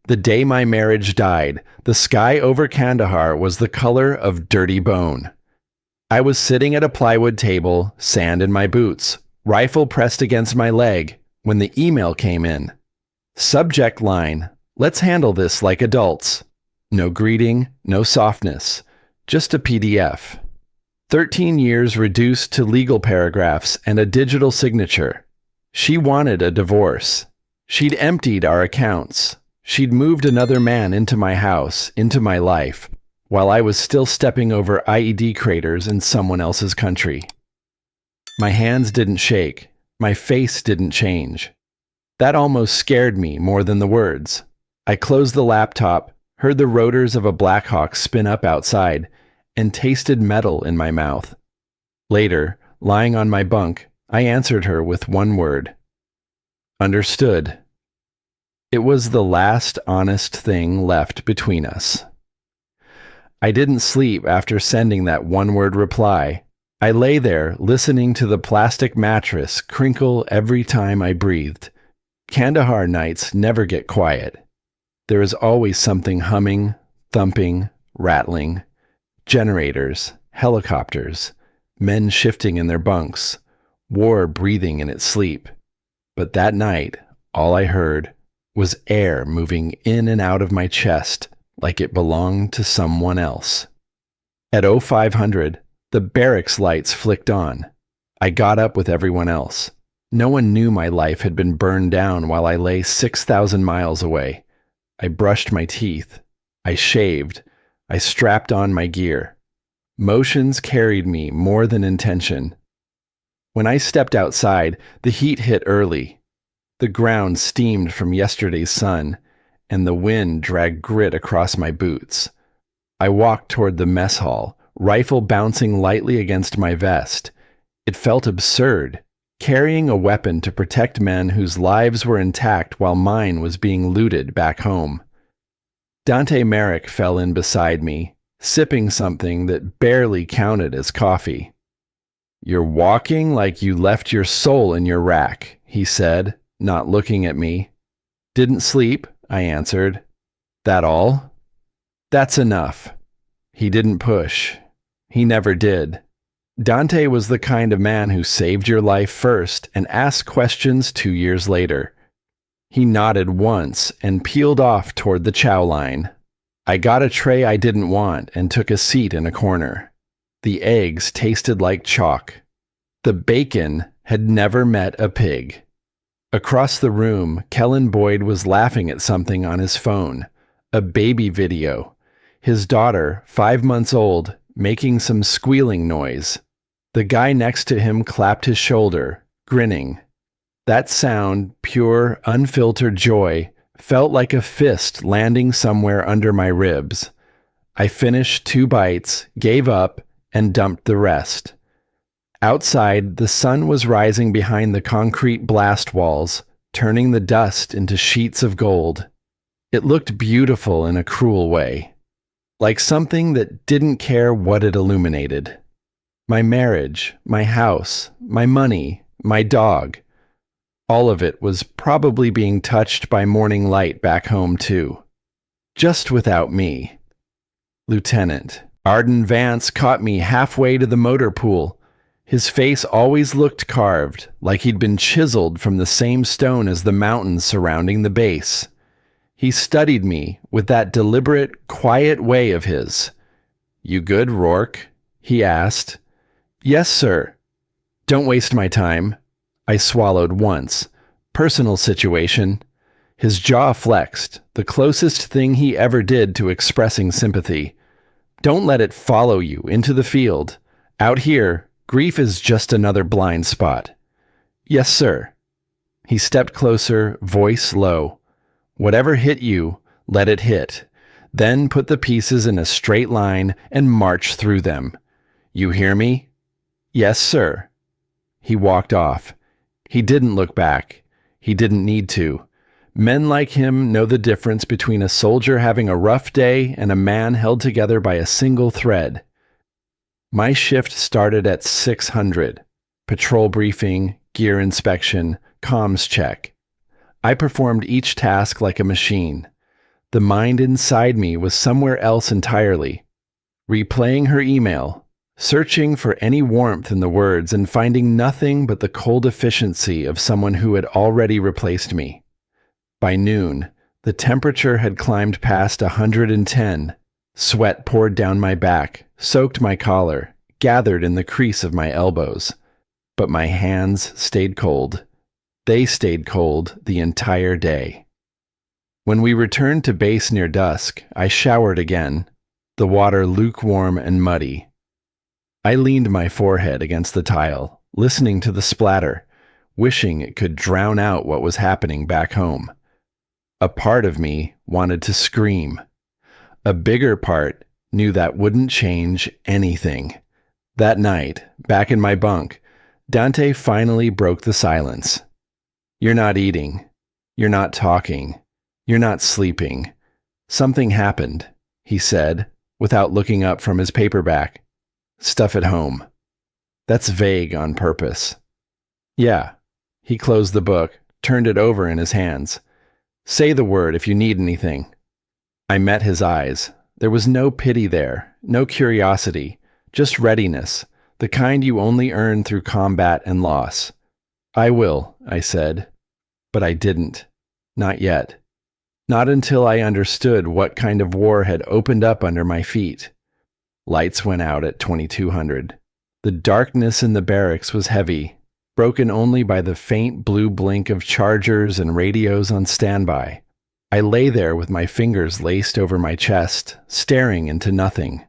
The day my marriage died, the sky over Kandahar was the color of dirty bone. I was sitting at a plywood table, sand in my boots, rifle pressed against my leg, when the email came in. Subject line, "Let's handle this like adults." No greeting, no softness, just a PDF. 13 years reduced to legal paragraphs and a digital signature. She wanted a divorce. She'd emptied our accounts. She'd moved another man into my house, into my life, while I was still stepping over IED craters in someone else's country. My hands didn't shake. My face didn't change. That almost scared me more than the words. I closed the laptop, heard the rotors of a Blackhawk spin up outside, and tasted metal in my mouth. Later, lying on my bunk, I answered her with one word. Understood. It was the last honest thing left between us. I didn't sleep after sending that one-word reply. I lay there listening to the plastic mattress crinkle every time I breathed. Kandahar nights never get quiet. There is always something humming, thumping, rattling. Generators, helicopters, men shifting in their bunks, war breathing in its sleep. But that night, all I heard was air moving in and out of my chest like it belonged to someone else. At 0500, the barracks lights flicked on. I got up with everyone else. No one knew my life had been burned down while I lay 6,000 miles away. I brushed my teeth. I shaved. I strapped on my gear. Motions carried me more than intention. When I stepped outside, the heat hit early. The ground steamed from yesterday's sun, and the wind dragged grit across my boots. I walked toward the mess hall, rifle bouncing lightly against my vest. It felt absurd, carrying a weapon to protect men whose lives were intact while mine was being looted back home. Dante Merrick fell in beside me, sipping something that barely counted as coffee. "You're walking like you left your soul in your rack," he said, not looking at me. "Didn't sleep," I answered. "That all?" "That's enough." He didn't push. He never did. Dante was the kind of man who saved your life first and asked questions 2 years later. He nodded once and peeled off toward the chow line. I got a tray I didn't want and took a seat in a corner. The eggs tasted like chalk. The bacon had never met a pig. Across the room, Kellen Boyd was laughing at something on his phone. A baby video. His daughter, 5 months old, making some squealing noise. The guy next to him clapped his shoulder, grinning. That sound, pure, unfiltered joy, felt like a fist landing somewhere under my ribs. I finished 2 bites, gave up, and dumped the rest. Outside, the sun was rising behind the concrete blast walls, turning the dust into sheets of gold. It looked beautiful in a cruel way, like something that didn't care what it illuminated. My marriage, my house, my money, my dog. All of it was probably being touched by morning light back home too. Just without me. Lieutenant Arden Vance caught me halfway to the motor pool. His face always looked carved, like he'd been chiseled from the same stone as the mountains surrounding the base. He studied me with that deliberate, quiet way of his. "You good, Rourke?" he asked. "Yes, sir." "Don't waste my time." I swallowed once. Personal situation. His jaw flexed, the closest thing he ever did to expressing sympathy. "Don't let it follow you into the field. Out here, grief is just another blind spot." "Yes, sir." He stepped closer, voice low. "Whatever hit you, let it hit. Then put the pieces in a straight line and march through them. You hear me?" "Yes, sir." He walked off. He didn't look back. He didn't need to. Men like him know the difference between a soldier having a rough day and a man held together by a single thread. My shift started at 600. Patrol briefing, gear inspection, comms check. I performed each task like a machine. The mind inside me was somewhere else entirely, replaying her email, searching for any warmth in the words and finding nothing but the cold efficiency of someone who had already replaced me. By noon, the temperature had climbed past 110. Sweat poured down my back, soaked my collar, gathered in the crease of my elbows. But my hands stayed cold. They stayed cold the entire day. When we returned to base near dusk, I showered again, the water lukewarm and muddy. I leaned my forehead against the tile, listening to the splatter, wishing it could drown out what was happening back home. A part of me wanted to scream. A bigger part knew that wouldn't change anything. That night, back in my bunk, Dante finally broke the silence. "You're not eating. You're not talking. You're not sleeping. Something happened," he said, without looking up from his paperback. "Stuff at home." That's vague on purpose. "Yeah." He closed the book, turned it over in his hands. "Say the word if you need anything." I met his eyes. There was no pity there, no curiosity, just readiness, the kind you only earn through combat and loss. "I will," I said. But I didn't. Not yet. Not until I understood what kind of war had opened up under my feet. Lights went out at 2200. The darkness in the barracks was heavy, broken only by the faint blue blink of chargers and radios on standby. I lay there with my fingers laced over my chest, staring into nothing.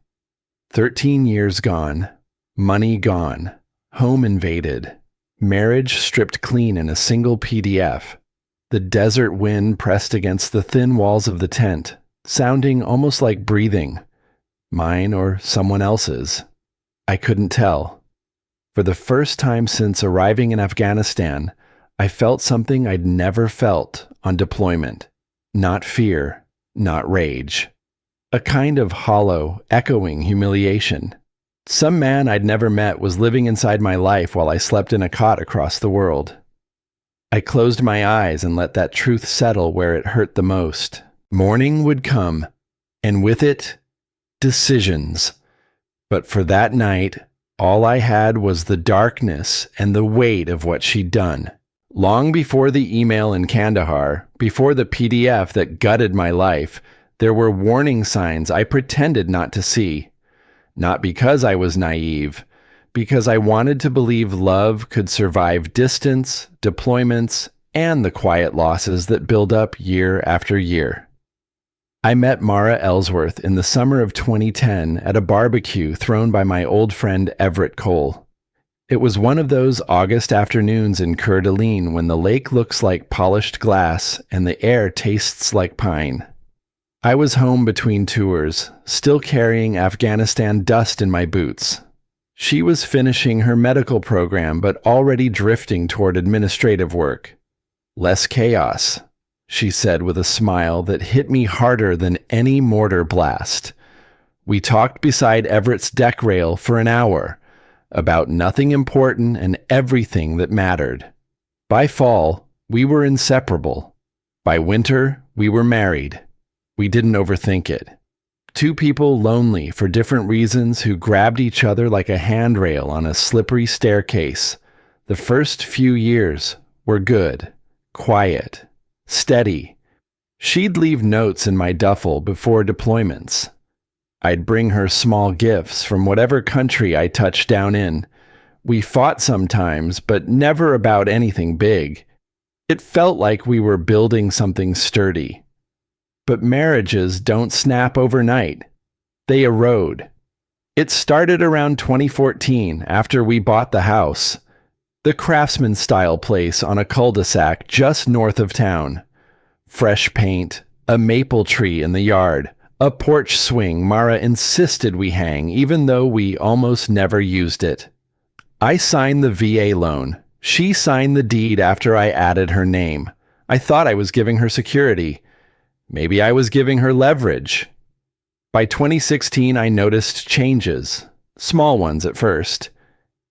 13 years gone, money gone, home invaded, marriage stripped clean in a single PDF. The desert wind pressed against the thin walls of the tent, sounding almost like breathing. Mine or someone else's. I couldn't tell. For the first time since arriving in Afghanistan, I felt something I'd never felt on deployment. Not fear, not rage. A kind of hollow, echoing humiliation. Some man I'd never met was living inside my life while I slept in a cot across the world. I closed my eyes and let that truth settle where it hurt the most. Morning would come, and with it, decisions. But for that night, all I had was the darkness and the weight of what she'd done. Long before the email in Kandahar, before the PDF that gutted my life, there were warning signs I pretended not to see. Not because I was naive, because I wanted to believe love could survive distance, deployments, and the quiet losses that build up year after year. I met Mara Ellsworth in the summer of 2010 at a barbecue thrown by my old friend Everett Cole. It was one of those August afternoons in Coeur d'Alene when the lake looks like polished glass and the air tastes like pine. I was home between tours, still carrying Afghanistan dust in my boots. She was finishing her medical program but already drifting toward administrative work. "Less chaos," she said with a smile that hit me harder than any mortar blast. We talked beside Everett's deck rail for an hour, about nothing important and everything that mattered. By fall, we were inseparable. By winter, we were married. We didn't overthink it. Two people lonely for different reasons who grabbed each other like a handrail on a slippery staircase. The first few years were good, quiet, steady. She'd leave notes in my duffel before deployments. I'd bring her small gifts from whatever country I touched down in. We fought sometimes, but never about anything big. It felt like we were building something sturdy. But marriages don't snap overnight. They erode. It started around 2014 after we bought the house. The craftsman-style place on a cul-de-sac just north of town. Fresh paint, a maple tree in the yard, a porch swing Mara insisted we hang even though we almost never used it. I signed the VA loan. She signed the deed after I added her name. I thought I was giving her security. Maybe I was giving her leverage. By 2016, I noticed changes. Small ones at first.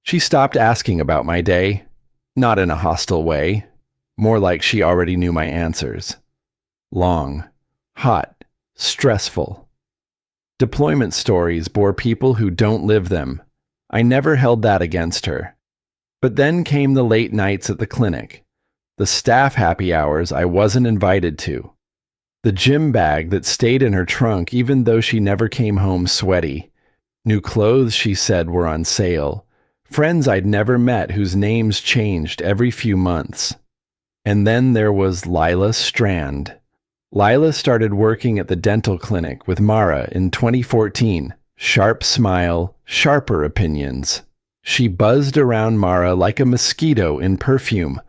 She stopped asking about my day. Not in a hostile way. More like she already knew my answers. Long, hot, stressful. Deployment stories bore people who don't live them. I never held that against her. But then came the late nights at the clinic, the staff happy hours I wasn't invited to, the gym bag that stayed in her trunk even though she never came home sweaty, new clothes she said were on sale, friends I'd never met whose names changed every few months. And then there was Lila Strand. Lila started working at the dental clinic with Mara in 2014. Sharp smile, sharper opinions. She buzzed around Mara like a mosquito in perfume,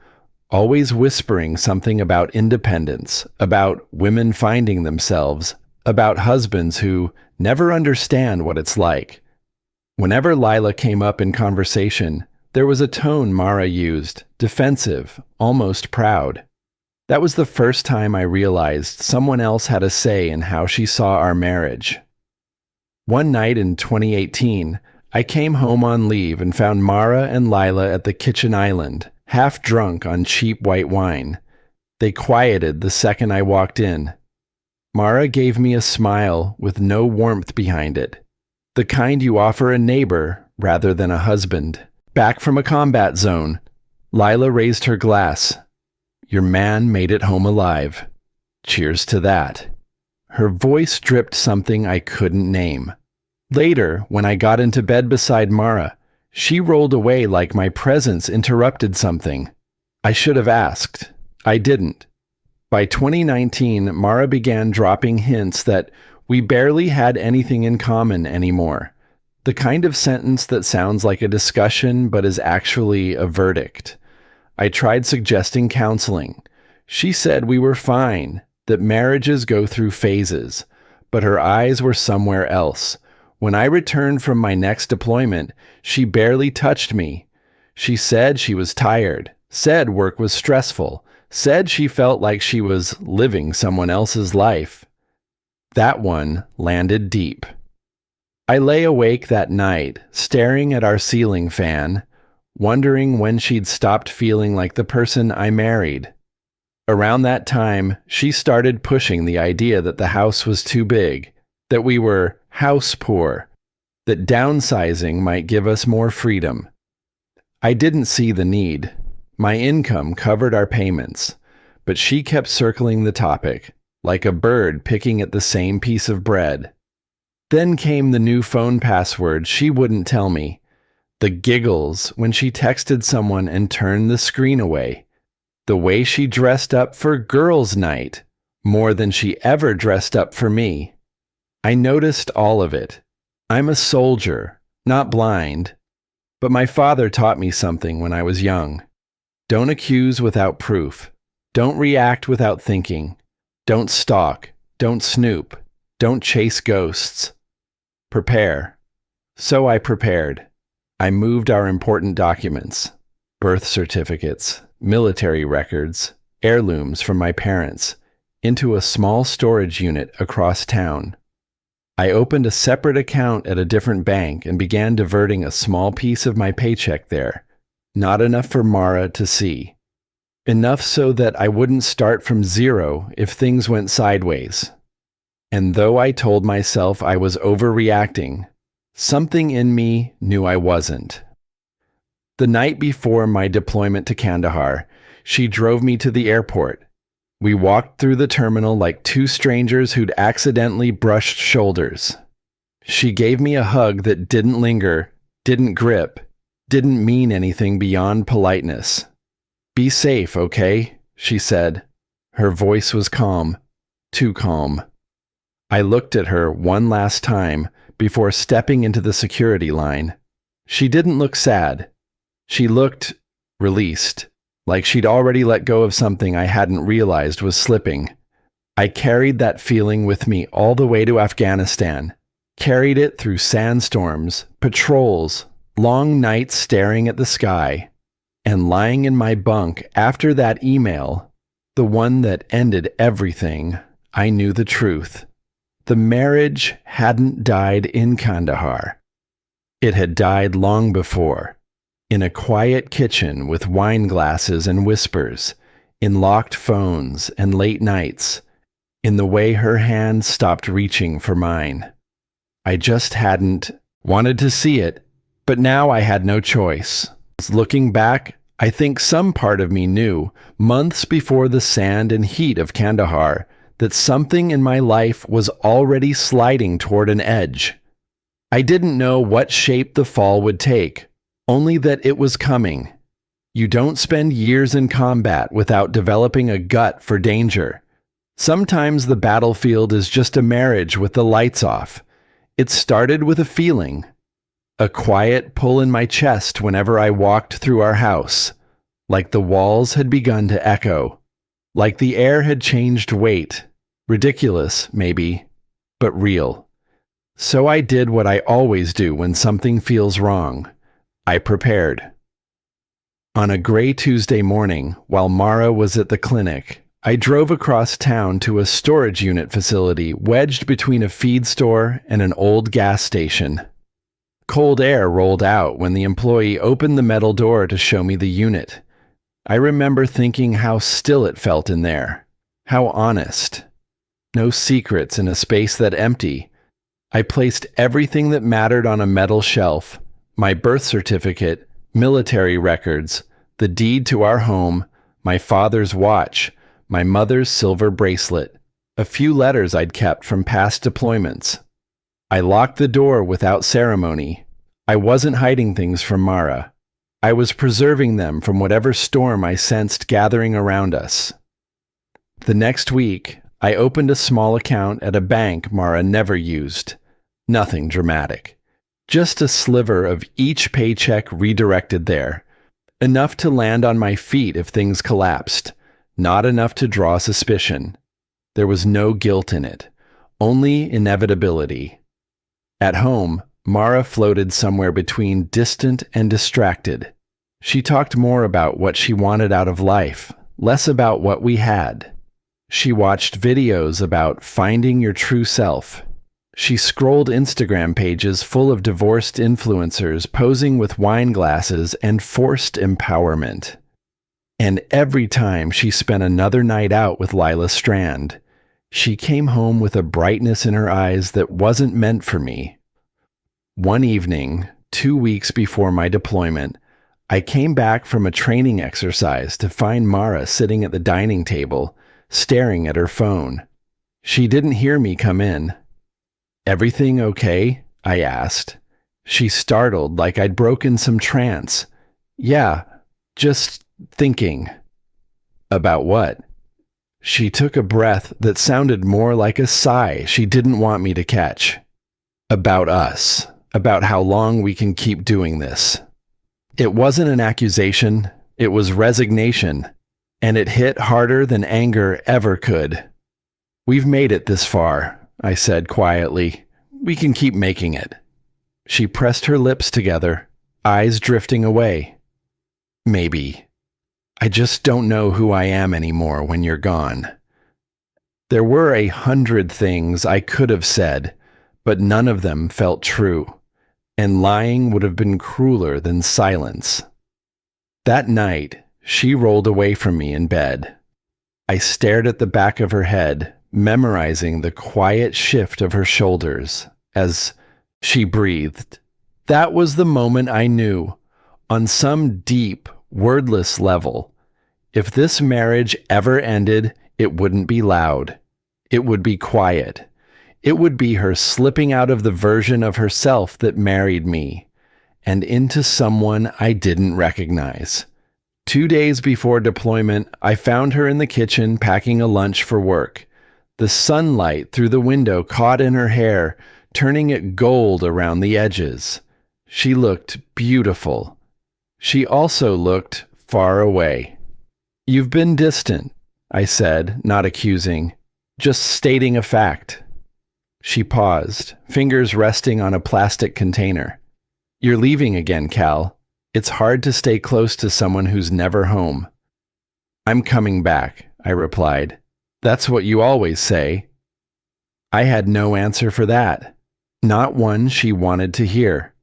always whispering something about independence, about women finding themselves, about husbands who never understand what it's like. Whenever Lila came up in conversation, there was a tone Mara used, defensive, almost proud. That was the first time I realized someone else had a say in how she saw our marriage. One night in 2018, I came home on leave and found Mara and Lila at the kitchen island, half drunk on cheap white wine. They quieted the second I walked in. Mara gave me a smile with no warmth behind it, the kind you offer a neighbor rather than a husband. Back from a combat zone, Lila raised her glass. Your man made it home alive. Cheers to that. Her voice dripped something I couldn't name. Later, when I got into bed beside Mara, she rolled away like my presence interrupted something. I should have asked. I didn't. By 2019, Mara began dropping hints that we barely had anything in common anymore. The kind of sentence that sounds like a discussion but is actually a verdict. I tried suggesting counseling. She said we were fine, that marriages go through phases, but her eyes were somewhere else. When I returned from my next deployment, she barely touched me. She said she was tired, said work was stressful, said she felt like she was living someone else's life. That one landed deep. I lay awake that night, staring at our ceiling fan, wondering when she'd stopped feeling like the person I married. Around that time, she started pushing the idea that the house was too big, that we were house poor, that downsizing might give us more freedom. I didn't see the need. My income covered our payments, but she kept circling the topic, like a bird picking at the same piece of bread. Then came the new phone password she wouldn't tell me, the giggles when she texted someone and turned the screen away, the way she dressed up for girls' night, more than she ever dressed up for me. I noticed all of it. I'm a soldier, not blind, but my father taught me something when I was young. Don't accuse without proof. Don't react without thinking. Don't stalk. Don't snoop. Don't chase ghosts. Prepare. So I prepared. I moved our important documents, birth certificates, military records, heirlooms from my parents, into a small storage unit across town. I opened a separate account at a different bank and began diverting a small piece of my paycheck there, not enough for Mara to see. Enough so that I wouldn't start from zero if things went sideways. And though I told myself I was overreacting, something in me knew I wasn't. The night before my deployment to Kandahar, she drove me to the airport. We walked through the terminal like two strangers who'd accidentally brushed shoulders. She gave me a hug that didn't linger, didn't grip, didn't mean anything beyond politeness. Be safe, okay? She said. Her voice was calm, too calm. I looked at her one last time before stepping into the security line. She didn't look sad. She looked released, like she'd already let go of something I hadn't realized was slipping. I carried that feeling with me all the way to Afghanistan, carried it through sandstorms, patrols, long nights staring at the sky, and lying in my bunk after that email, the one that ended everything, I knew the truth. The marriage hadn't died in Kandahar. It had died long before, in a quiet kitchen with wine glasses and whispers, in locked phones and late nights, in the way her hand stopped reaching for mine. I just hadn't wanted to see it, but now I had no choice. Looking back, I think some part of me knew, months before the sand and heat of Kandahar, that something in my life was already sliding toward an edge. I didn't know what shape the fall would take, only that it was coming. You don't spend years in combat without developing a gut for danger. Sometimes the battlefield is just a marriage with the lights off. It started with a feeling. A quiet pull in my chest whenever I walked through our house, like the walls had begun to echo, like the air had changed weight. Ridiculous, maybe, but real. So I did what I always do when something feels wrong. I prepared. On a gray Tuesday morning, while Mara was at the clinic, I drove across town to a storage unit facility wedged between a feed store and an old gas station. Cold air rolled out when the employee opened the metal door to show me the unit. I remember thinking how still it felt in there. How honest. No secrets in a space that empty. I placed everything that mattered on a metal shelf. My birth certificate, military records, the deed to our home, my father's watch, my mother's silver bracelet, a few letters I'd kept from past deployments. I locked the door without ceremony. I wasn't hiding things from Mara. I was preserving them from whatever storm I sensed gathering around us. The next week, I opened a small account at a bank Mara never used. Nothing dramatic. Just a sliver of each paycheck redirected there. Enough to land on my feet if things collapsed. Not enough to draw suspicion. There was no guilt in it. Only inevitability. At home, Mara floated somewhere between distant and distracted. She talked more about what she wanted out of life, less about what we had. She watched videos about finding your true self. She scrolled Instagram pages full of divorced influencers posing with wine glasses and forced empowerment. And every time she spent another night out with Lila Strand, she came home with a brightness in her eyes that wasn't meant for me. One evening, 2 weeks before my deployment, I came back from a training exercise to find Mara sitting at the dining table, staring at her phone. She didn't hear me come in. "Everything okay?" I asked. She startled like I'd broken some trance. "Yeah, just thinking." "About what?" She took a breath that sounded more like a sigh she didn't want me to catch. "About us. About how long we can keep doing this." It wasn't an accusation, it was resignation, and it hit harder than anger ever could. "We've made it this far," I said quietly. "We can keep making it." She pressed her lips together, eyes drifting away. "Maybe. I just don't know who I am anymore when you're gone." There were 100 things I could have said, but none of them felt true, and lying would have been crueler than silence. That night, she rolled away from me in bed. I stared at the back of her head, memorizing the quiet shift of her shoulders as she breathed. That was the moment I knew, on some deep, wordless level, if this marriage ever ended, it wouldn't be loud. It would be quiet. It would be her slipping out of the version of herself that married me, and into someone I didn't recognize. 2 days before deployment, I found her in the kitchen packing a lunch for work. The sunlight through the window caught in her hair, turning it gold around the edges. She looked beautiful. She also looked far away. "You've been distant," I said, not accusing, just stating a fact. She paused, fingers resting on a plastic container. "You're leaving again, Cal. It's hard to stay close to someone who's never home." "I'm coming back," I replied. "That's what you always say." I had no answer for that. Not one she wanted to hear.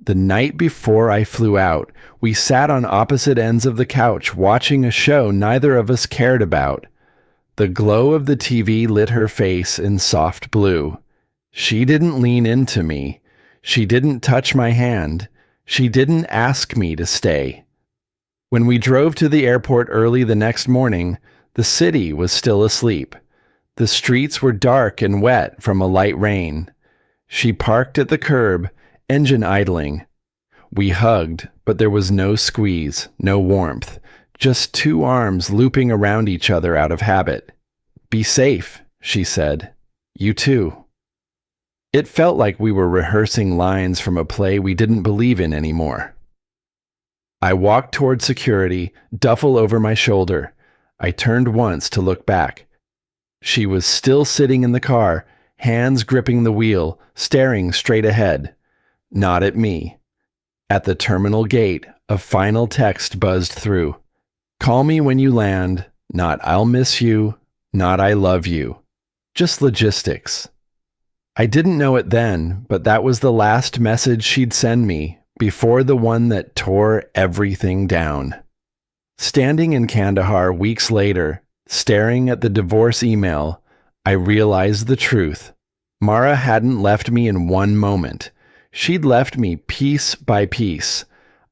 The night before I flew out, we sat on opposite ends of the couch watching a show neither of us cared about. The glow of the TV lit her face in soft blue. She didn't lean into me. She didn't touch my hand. She didn't ask me to stay. When we drove to the airport early the next morning, the city was still asleep. The streets were dark and wet from a light rain. She parked at the curb, engine idling. We hugged, but there was no squeeze, no warmth, just two arms looping around each other out of habit. "Be safe," she said. "You too." It felt like we were rehearsing lines from a play we didn't believe in anymore. I walked toward security, duffel over my shoulder. I turned once to look back. She was still sitting in the car, hands gripping the wheel, staring straight ahead. Not at me. At the terminal gate, a final text buzzed through. "Call me when you land," not "I'll miss you," not "I love you." Just logistics. I didn't know it then, but that was the last message she'd send me before the one that tore everything down. Standing in Kandahar weeks later, staring at the divorce email, I realized the truth. Mara hadn't left me in one moment. She'd left me piece by piece.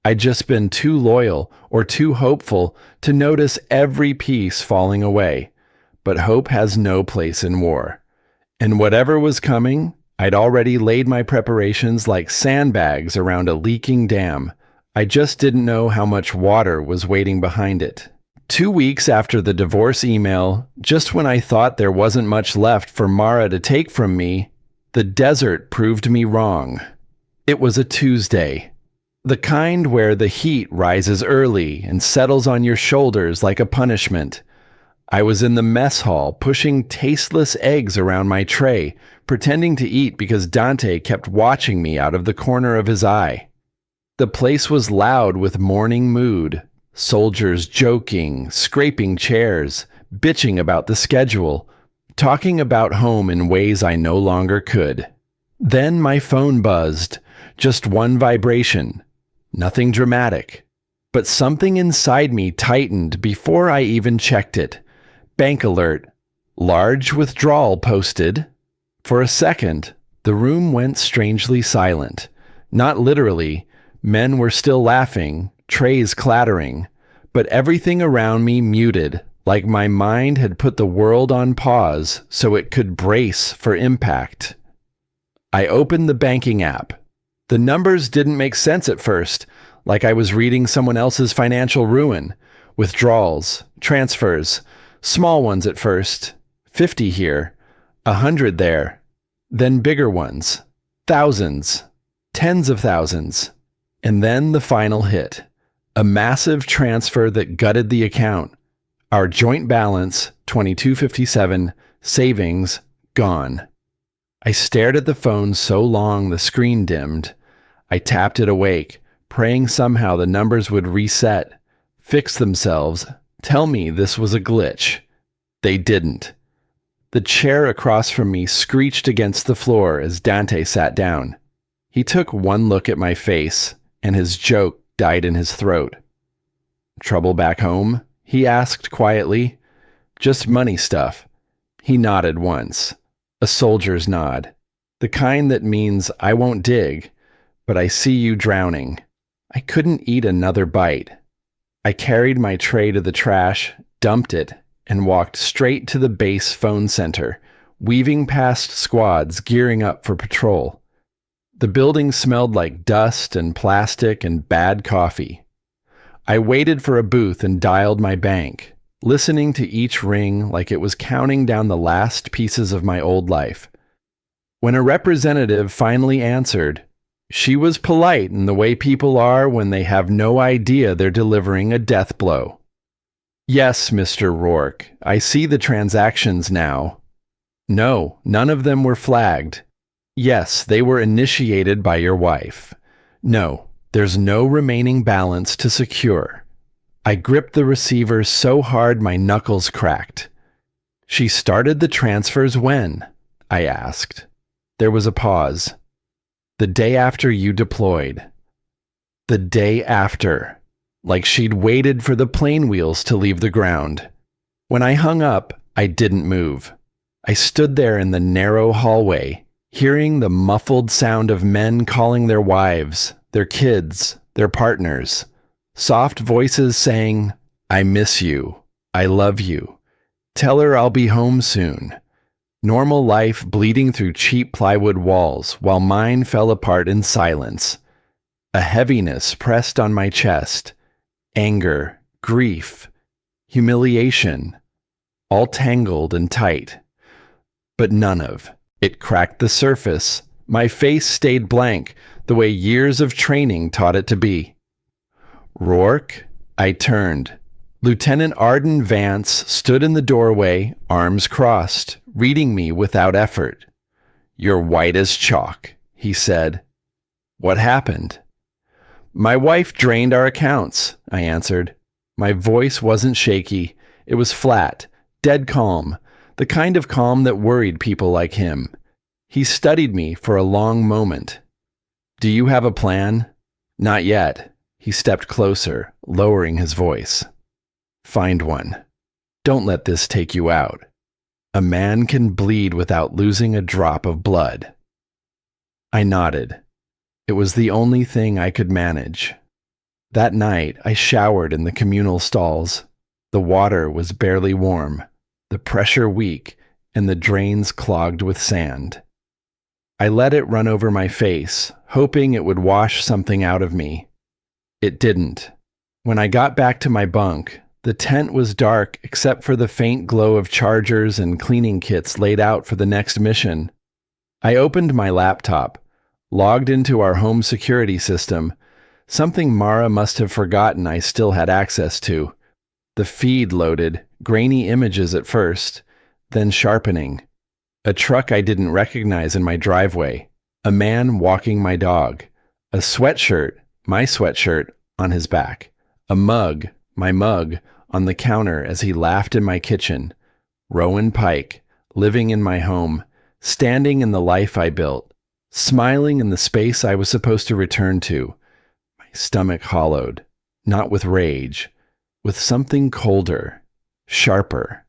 I'd just been too loyal or too hopeful to notice every piece falling away. But hope has no place in war. And whatever was coming, I'd already laid my preparations like sandbags around a leaking dam. I just didn't know how much water was waiting behind it. 2 weeks after the divorce email, just when I thought there wasn't much left for Mara to take from me, the desert proved me wrong. It was a Tuesday. The kind where the heat rises early and settles on your shoulders like a punishment. I was in the mess hall pushing tasteless eggs around my tray, pretending to eat because Dante kept watching me out of the corner of his eye. The place was loud with morning mood. Soldiers joking, scraping chairs, bitching about the schedule, talking about home in ways I no longer could. Then my phone buzzed, just one vibration. Nothing dramatic. But something inside me tightened before I even checked it. Bank alert. Large withdrawal posted. For a second, the room went strangely silent. Not literally. Men were still laughing, trays clattering, but everything around me muted, like my mind had put the world on pause so it could brace for impact. I opened the banking app. The numbers didn't make sense at first, like I was reading someone else's financial ruin. Withdrawals, transfers, small ones at first, 50 here, 100 there, then bigger ones, thousands, tens of thousands, and then the final hit, a massive transfer that gutted the account. Our joint balance, $22.57, savings, gone. I stared at the phone so long the screen dimmed. I tapped it awake, praying somehow the numbers would reset, fix themselves, tell me this was a glitch. They didn't. The chair across from me screeched against the floor as Dante sat down. He took one look at my face, and his joke died in his throat. "Trouble back home?" he asked quietly. "Just money stuff." He nodded once. A soldier's nod. The kind that means I won't dig, but I see you drowning. I couldn't eat another bite. I carried my tray to the trash, dumped it, and walked straight to the base phone center, weaving past squads gearing up for patrol. The building smelled like dust and plastic and bad coffee. I waited for a booth and dialed my bank, listening to each ring like it was counting down the last pieces of my old life. When a representative finally answered, she was polite in the way people are when they have no idea they're delivering a death blow. "Yes, Mr. Rourke, I see the transactions now." "No, none of them were flagged." "Yes, they were initiated by your wife." "No, there's no remaining balance to secure." I gripped the receiver so hard my knuckles cracked. "She started the transfers when?" I asked. There was a pause. "The day after you deployed." The day after. Like she'd waited for the plane wheels to leave the ground. When I hung up, I didn't move. I stood there in the narrow hallway, hearing the muffled sound of men calling their wives, their kids, their partners. Soft voices saying, "I miss you. I love you. Tell her I'll be home soon." Normal life bleeding through cheap plywood walls while mine fell apart in silence. A heaviness pressed on my chest. Anger, grief, humiliation, all tangled and tight. But none of it cracked the surface. My face stayed blank, the way years of training taught it to be. "Rourke?" I turned. Lieutenant Arden Vance stood in the doorway, arms crossed, reading me without effort. "You're white as chalk," he said. "What happened?" "My wife drained our accounts," I answered. My voice wasn't shaky. It was flat, dead calm, the kind of calm that worried people like him. He studied me for a long moment. "Do you have a plan?" "Not yet." He stepped closer, lowering his voice. "Find one. Don't let this take you out. A man can bleed without losing a drop of blood." I nodded. It was the only thing I could manage. That night, I showered in the communal stalls. The water was barely warm, the pressure weak, and the drains clogged with sand. I let it run over my face, hoping it would wash something out of me. It didn't. When I got back to my bunk, the tent was dark except for the faint glow of chargers and cleaning kits laid out for the next mission. I opened my laptop, logged into our home security system, something Mara must have forgotten I still had access to. The feed loaded, grainy images at first, then sharpening. A truck I didn't recognize in my driveway, a man walking my dog, a sweatshirt, my sweatshirt, on his back, a mug, my mug, on the counter as he laughed in my kitchen. Rowan Pike, living in my home, standing in the life I built, smiling in the space I was supposed to return to. My stomach hollowed, not with rage, with something colder, sharper,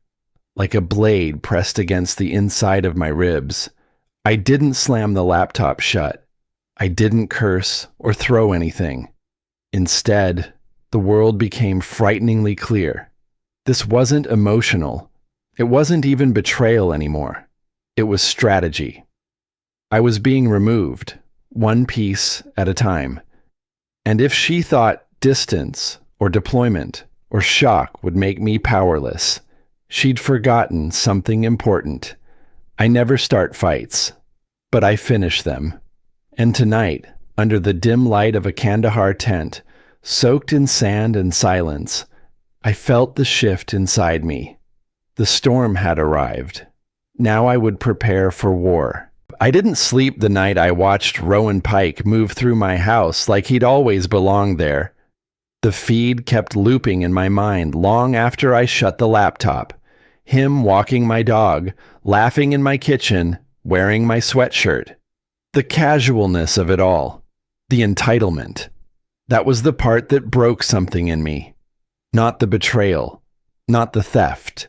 like a blade pressed against the inside of my ribs. I didn't slam the laptop shut. I didn't curse or throw anything. Instead, the world became frighteningly clear. This wasn't emotional. It wasn't even betrayal anymore. It was strategy. I was being removed, one piece at a time. And if she thought distance or deployment or shock would make me powerless, she'd forgotten something important. I never start fights, but I finish them. And tonight, under the dim light of a Kandahar tent, soaked in sand and silence, I felt the shift inside me. The storm had arrived. Now I would prepare for war. I didn't sleep the night I watched Rowan Pike move through my house like he'd always belonged there. The feed kept looping in my mind long after I shut the laptop. Him walking my dog, laughing in my kitchen, wearing my sweatshirt. The casualness of it all. The entitlement. That was the part that broke something in me. Not the betrayal. Not the theft.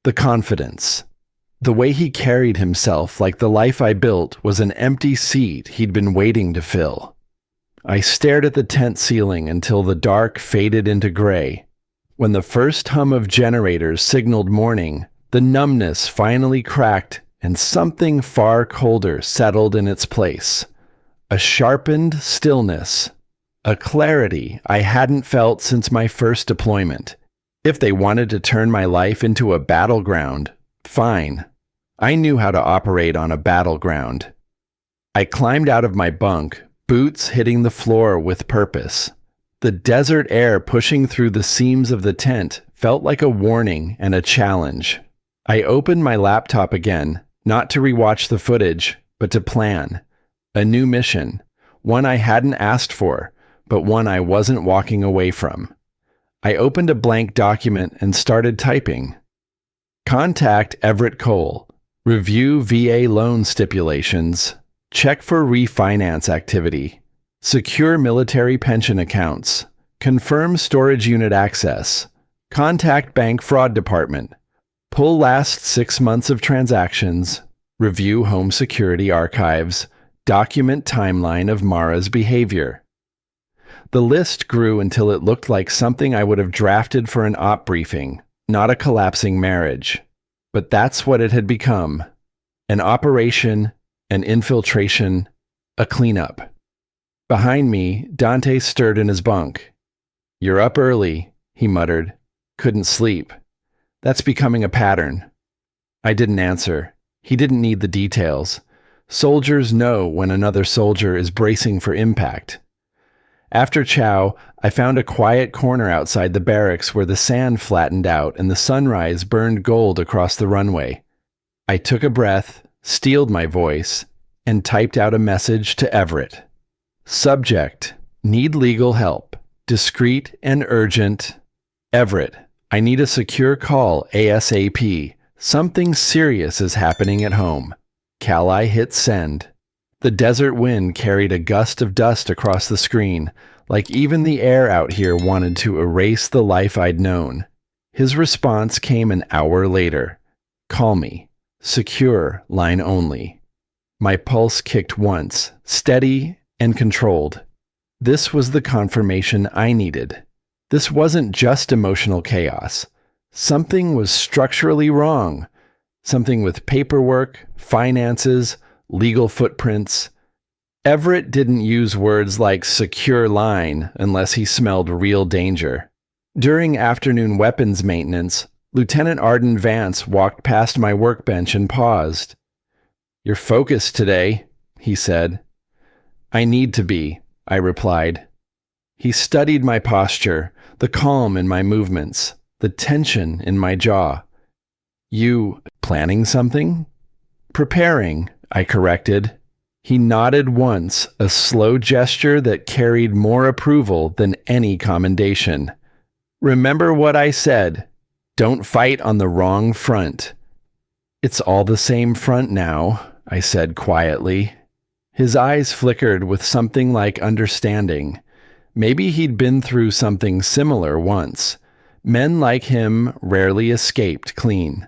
The confidence. The way he carried himself like the life I built was an empty seat he'd been waiting to fill. I stared at the tent ceiling until the dark faded into gray. When the first hum of generators signaled morning, the numbness finally cracked and something far colder settled in its place. A sharpened stillness. A clarity I hadn't felt since my first deployment. If they wanted to turn my life into a battleground, fine. I knew how to operate on a battleground. I climbed out of my bunk, boots hitting the floor with purpose. The desert air pushing through the seams of the tent felt like a warning and a challenge. I opened my laptop again, not to rewatch the footage, but to plan. A new mission, one I hadn't asked for, but one I wasn't walking away from. I opened a blank document and started typing. Contact Everett Cole. Review VA loan stipulations. Check for refinance activity. Secure military pension accounts. Confirm storage unit access. Contact bank fraud department. Pull last 6 months of transactions, review home security archives, document timeline of Mara's behavior. The list grew until it looked like something I would have drafted for an op briefing, not a collapsing marriage. But that's what it had become. An operation, an infiltration, a cleanup. Behind me, Dante stirred in his bunk. "You're up early," he muttered. "Couldn't sleep. That's becoming a pattern." I didn't answer. He didn't need the details. Soldiers know when another soldier is bracing for impact. After chow, I found a quiet corner outside the barracks where the sand flattened out and the sunrise burned gold across the runway. I took a breath, steeled my voice, and typed out a message to Everett. Subject: need legal help. Discreet and urgent. Everett, I need a secure call ASAP. Something serious is happening at home. Callie hit send. The desert wind carried a gust of dust across the screen, like even the air out here wanted to erase the life I'd known. His response came an hour later. Call me. Secure, line only. My pulse kicked once, steady and controlled. This was the confirmation I needed. This wasn't just emotional chaos. Something was structurally wrong. Something with paperwork, finances, legal footprints. Everett didn't use words like secure line unless he smelled real danger. During afternoon weapons maintenance, Lieutenant Arden Vance walked past my workbench and paused. "You're focused today," he said. "I need to be," I replied. He studied my posture, the calm in my movements, the tension in my jaw. "You planning something?" "Preparing," I corrected. He nodded once, a slow gesture that carried more approval than any commendation. "Remember what I said. Don't fight on the wrong front." "It's all the same front now," I said quietly. His eyes flickered with something like understanding. Maybe he'd been through something similar once. Men like him rarely escaped clean.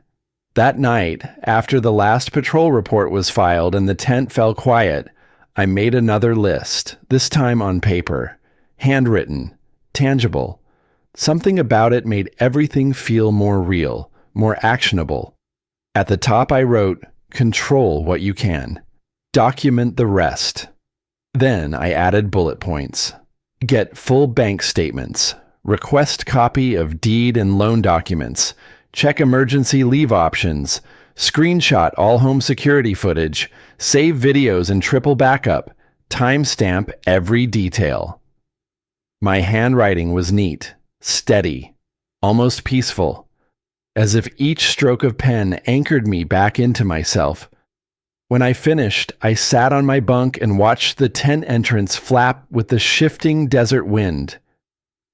That night, after the last patrol report was filed and the tent fell quiet, I made another list, this time on paper. Handwritten, tangible. Something about it made everything feel more real, more actionable. At the top I wrote, "Control what you can. Document the rest." Then I added bullet points. Get full bank statements. Request copy of deed and loan documents. Check emergency leave options. Screenshot all home security footage. Save videos and triple backup. Timestamp every detail. My handwriting was neat, steady, almost peaceful, as if each stroke of pen anchored me back into myself. When I finished, I sat on my bunk and watched the tent entrance flap with the shifting desert wind.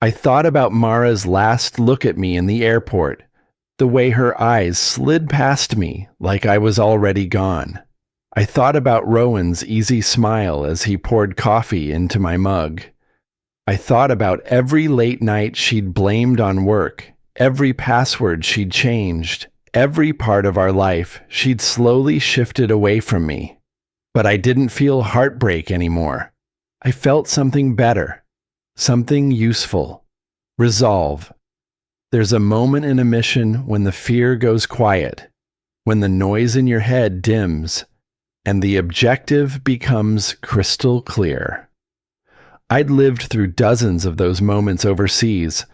I thought about Mara's last look at me in the airport, the way her eyes slid past me like I was already gone. I thought about Rowan's easy smile as he poured coffee into my mug. I thought about every late night she'd blamed on work, every password she'd changed, every part of our life she'd slowly shifted away from me. But I didn't feel heartbreak anymore. I felt something better, something useful. Resolve. There's a moment in a mission when the fear goes quiet, when the noise in your head dims, and the objective becomes crystal clear. I'd lived through dozens of those moments overseas,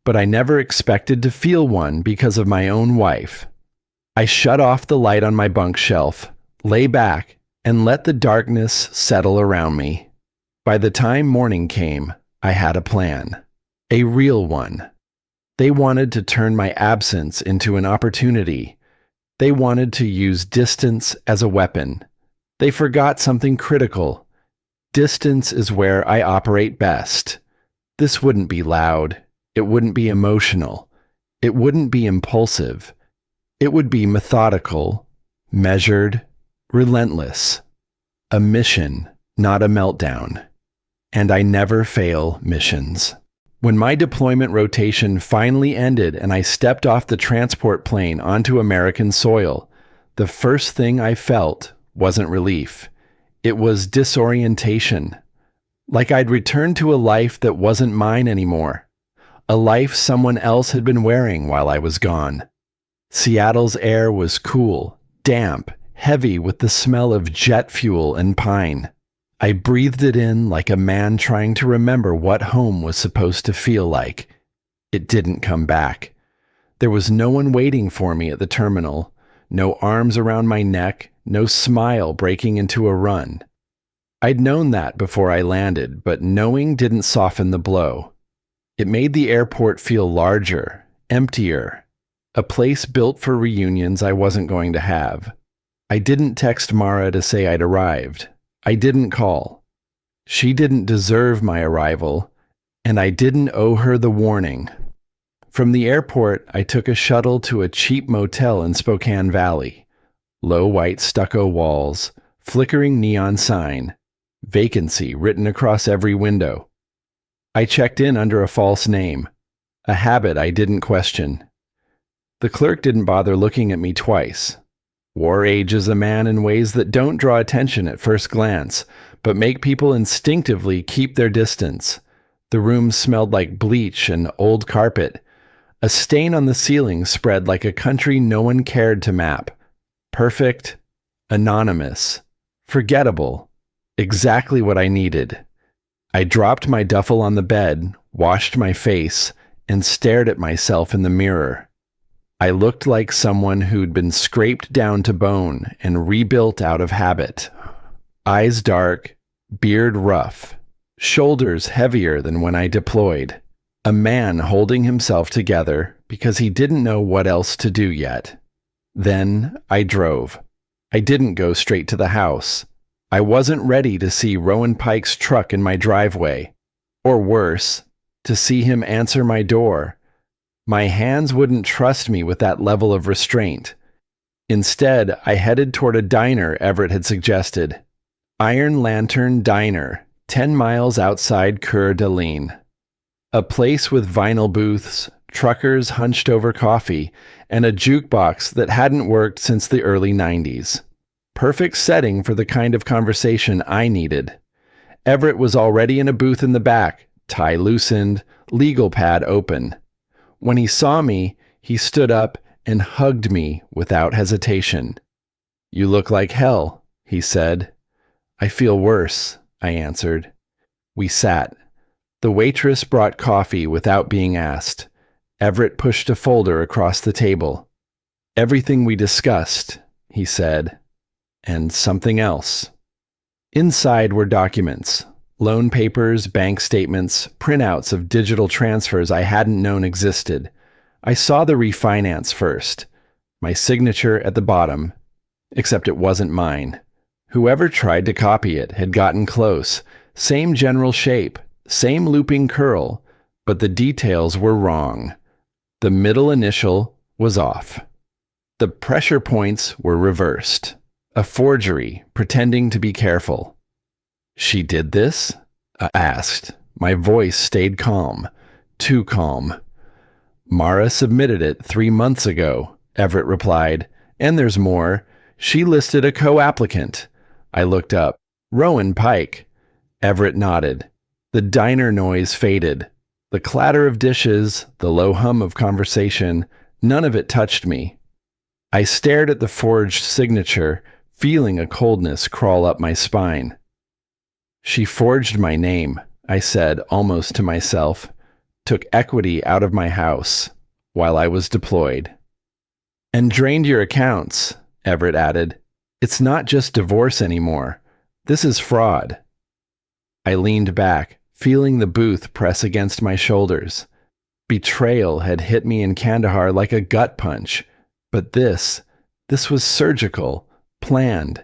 but I never expected to feel one because of my own wife. I shut off the light on my bunk shelf, lay back, and let the darkness settle around me. By the time morning came, I had a plan. A real one. They wanted to turn my absence into an opportunity. They wanted to use distance as a weapon. They forgot something critical. Distance is where I operate best. This wouldn't be loud. It wouldn't be emotional. It wouldn't be impulsive. It would be methodical, measured, relentless. A mission, not a meltdown. And I never fail missions. When my deployment rotation finally ended and I stepped off the transport plane onto American soil, the first thing I felt wasn't relief. It was disorientation. Like I'd returned to a life that wasn't mine anymore. A life someone else had been wearing while I was gone. Seattle's air was cool, damp, heavy with the smell of jet fuel and pine. I breathed it in like a man trying to remember what home was supposed to feel like. It didn't come back. There was no one waiting for me at the terminal, no arms around my neck, no smile breaking into a run. I'd known that before I landed, but knowing didn't soften the blow. It made the airport feel larger, emptier, a place built for reunions I wasn't going to have. I didn't text Mara to say I'd arrived. I didn't call. She didn't deserve my arrival, and I didn't owe her the warning. From the airport, I took a shuttle to a cheap motel in Spokane Valley. Low white stucco walls, flickering neon sign, vacancy written across every window. I checked in under a false name, a habit I didn't question. The clerk didn't bother looking at me twice. War ages a man in ways that don't draw attention at first glance, but make people instinctively keep their distance. The room smelled like bleach and old carpet. A stain on the ceiling spread like a country no one cared to map. Perfect, anonymous, forgettable, exactly what I needed. I dropped my duffel on the bed, washed my face, and stared at myself in the mirror. I looked like someone who'd been scraped down to bone and rebuilt out of habit. Eyes dark, beard rough, shoulders heavier than when I deployed. A man holding himself together because he didn't know what else to do yet. Then I drove. I didn't go straight to the house. I wasn't ready to see Rowan Pike's truck in my driveway. Or worse, to see him answer my door. My hands wouldn't trust me with that level of restraint. Instead, I headed toward a diner Everett had suggested. Iron Lantern Diner, 10 miles outside Coeur d'Alene. A place with vinyl booths, truckers hunched over coffee, and a jukebox that hadn't worked since the early 90s. Perfect setting for the kind of conversation I needed. Everett was already in a booth in the back, tie loosened, legal pad open. When he saw me, he stood up and hugged me without hesitation. "You look like hell," he said. "I feel worse," I answered. We sat. The waitress brought coffee without being asked. Everett pushed a folder across the table. "Everything we discussed," he said, "and something else." Inside were documents. Loan papers, bank statements, printouts of digital transfers I hadn't known existed. I saw the refinance first. My signature at the bottom, except it wasn't mine. Whoever tried to copy it had gotten close. Same general shape, same looping curl, but the details were wrong. The middle initial was off. The pressure points were reversed. A forgery, pretending to be careful. "She did this?" I asked. My voice stayed calm. Too calm. "Mara submitted it 3 months ago," Everett replied. "And there's more. She listed a co-applicant." I looked up. "Rowan Pike." Everett nodded. The diner noise faded. The clatter of dishes, the low hum of conversation, none of it touched me. I stared at the forged signature, feeling a coldness crawl up my spine. "She forged my name," I said almost to myself, "took equity out of my house while I was deployed." "And drained your accounts," Everett added. "It's not just divorce anymore. This is fraud." I leaned back, feeling the booth press against my shoulders. Betrayal had hit me in Kandahar like a gut punch, but this was surgical, planned,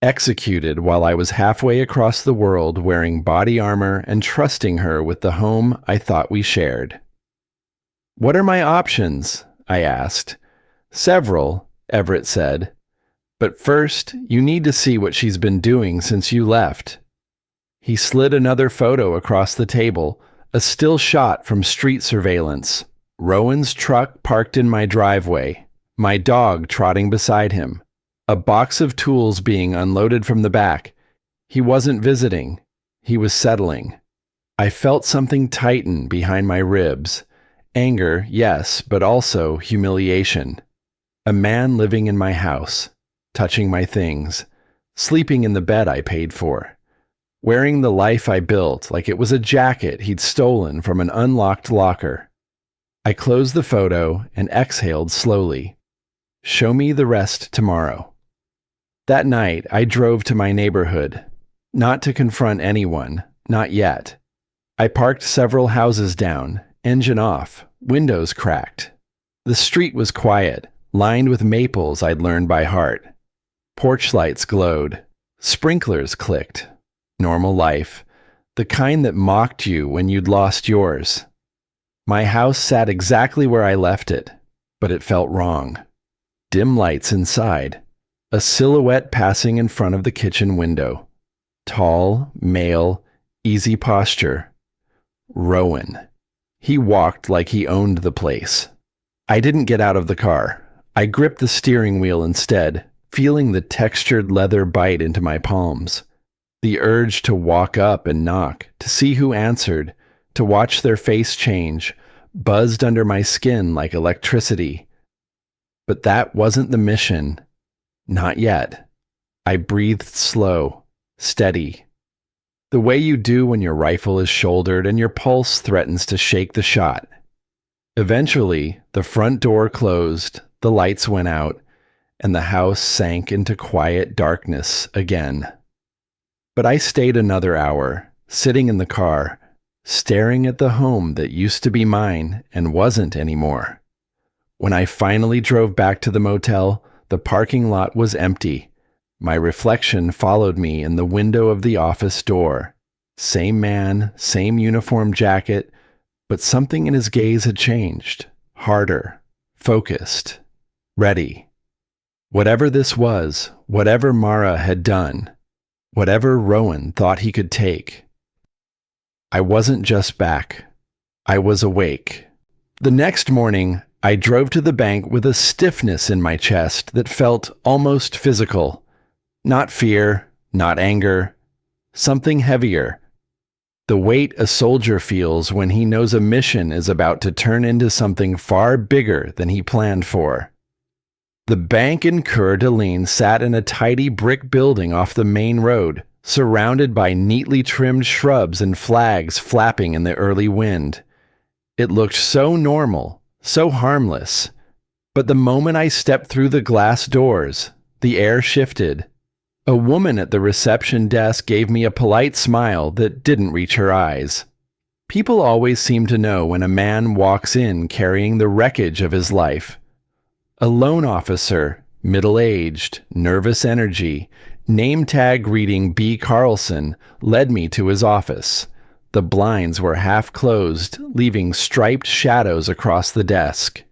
executed while I was halfway across the world wearing body armor and trusting her with the home I thought we shared. "What are my options?" I asked. "Several," Everett said. "But first, you need to see what she's been doing since you left." He slid another photo across the table, A still shot from street surveillance. Rowan's truck parked in my driveway. My dog trotting beside him. A box of tools being unloaded from the back. He wasn't visiting. He was settling. I felt something tighten behind my ribs. Anger, yes, but also humiliation. A man living in my house, touching my things, sleeping in the bed I paid for, wearing the life I built like it was a jacket he'd stolen from an unlocked locker. I closed the photo and exhaled slowly. Show me the rest tomorrow. That night, I drove to my neighborhood, not to confront anyone, not yet. I parked several houses down, engine off, windows cracked. The street was quiet, lined with maples I'd learned by heart. Porch lights glowed. Sprinklers clicked. Normal life, the kind that mocked you when you'd lost yours. My house sat exactly where I left it, but it felt wrong. Dim lights inside. A silhouette passing in front of the kitchen window. Tall, male, easy posture. Rowan. He walked like he owned the place. I didn't get out of the car. I gripped the steering wheel instead, feeling the textured leather bite into my palms. The urge to walk up and knock, to see who answered, to watch their face change, buzzed under my skin like electricity. But that wasn't the mission. Not yet. I breathed slow, steady. The way you do when your rifle is shouldered and your pulse threatens to shake the shot. Eventually, the front door closed, the lights went out, and the house sank into quiet darkness again. But I stayed another hour, sitting in the car, staring at the home that used to be mine and wasn't anymore. When I finally drove back to the motel, the parking lot was empty. My reflection followed me in the window of the office door. Same man, same uniform jacket, but something in his gaze had changed. Harder, focused, ready. Whatever this was, whatever Mara had done, whatever Rowan thought he could take, I wasn't just back. I was awake. The next morning, I drove to the bank with a stiffness in my chest that felt almost physical. Not fear, not anger, something heavier. The weight a soldier feels when he knows a mission is about to turn into something far bigger than he planned for. The bank in Coeur d'Alene sat in a tidy brick building off the main road, surrounded by neatly trimmed shrubs and flags flapping in the early wind. It looked so normal, so harmless. But the moment I stepped through the glass doors, the air shifted. A woman at the reception desk gave me a polite smile that didn't reach her eyes. People always seem to know when a man walks in carrying the wreckage of his life. A loan officer, middle-aged, nervous energy, name tag reading B. Carlson, led me to his office. The blinds were half closed, leaving striped shadows across the desk.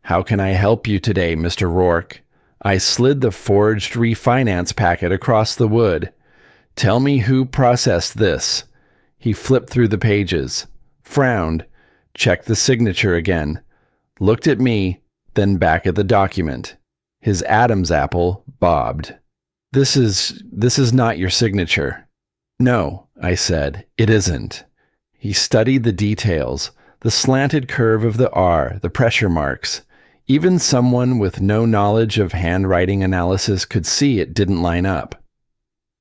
"How can I help you today, Mr. Rourke?" I slid the forged refinance packet across the wood. "Tell me who processed this." He flipped through the pages, frowned, checked the signature again, looked at me, then back at the document. His Adam's apple bobbed. This is not your signature." "No," I said, "it isn't." He studied the details, the slanted curve of the R, the pressure marks. Even someone with no knowledge of handwriting analysis could see it didn't line up.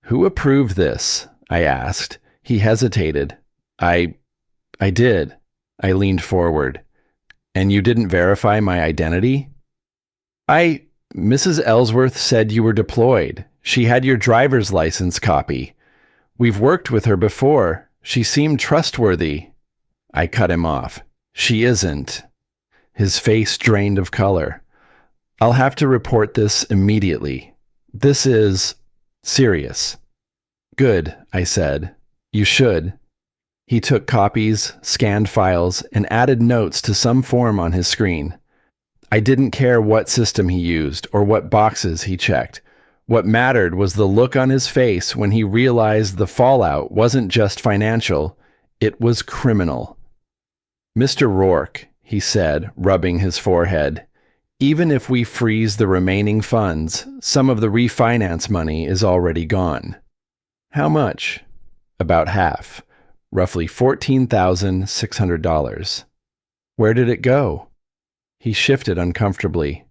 "Who approved this?" I asked. He hesitated. I did." I leaned forward. "And you didn't verify my identity?" Mrs. Ellsworth said you were deployed. She had your driver's license copy. We've worked with her before. She seemed trustworthy." I cut him off. "She isn't." His face drained of color. "I'll have to report this immediately. This is serious." "Good," I said. "You should." He took copies, scanned files, and added notes to some form on his screen. I didn't care what system he used or what boxes he checked. What mattered was the look on his face when he realized the fallout wasn't just financial, It was criminal. "Mr. Rourke," he said, rubbing his forehead, "even if we freeze the remaining funds, some of the refinance money is already gone." "How much?" "About half, roughly $14,600. "Where did it go?" He shifted uncomfortably.